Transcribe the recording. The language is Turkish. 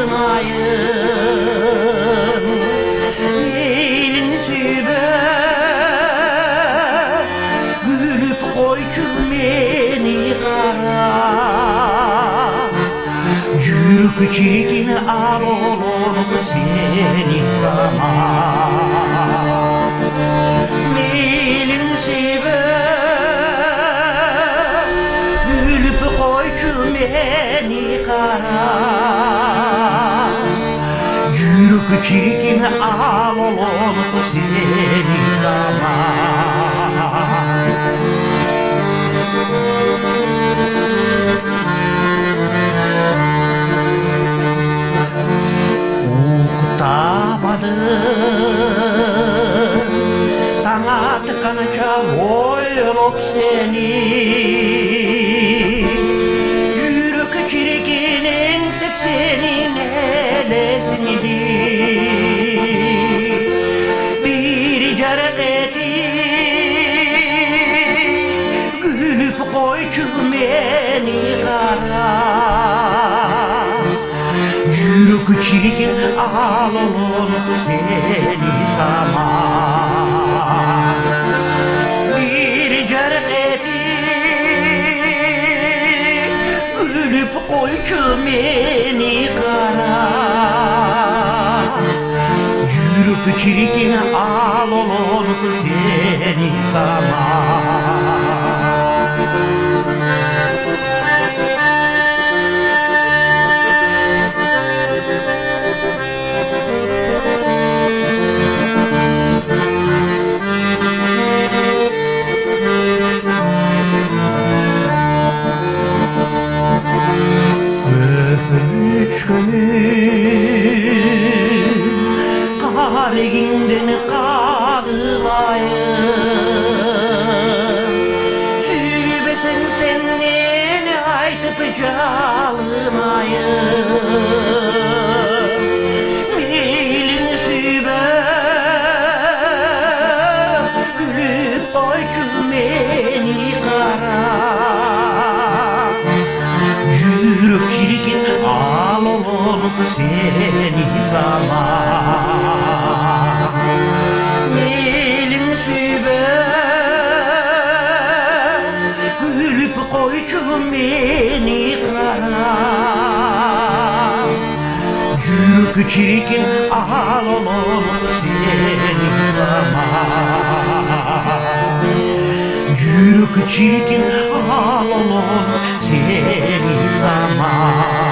çalınayım. Elin sübe gülüp koycu beni kara. Çürük çirkin al olur seni zaman. Elin sübe gülüp koycu beni kara. Çürük çirkin al olur seni zaman. Tanga tıkanınca boyluk seni. Çürük çirkinin sepsenin elesini bir cerek etti. Gülüp koycu beni kara. Çürük çirkin al olur seni zaman. Bir cerek etti gülüp koycu beni kara. Çürük çirkin al olur seni zaman. Üç gönül kareginden kağılayım. Sübesen senden aytıp çalınayım. Elin sübe gülüp koycu beni kara. Çürük çirkin al olur seni zaman. Elin sübe gülüp koycu beni kara. Çürük çirkin al olur seni zaman. Çürük çirkin al olur seni zaman.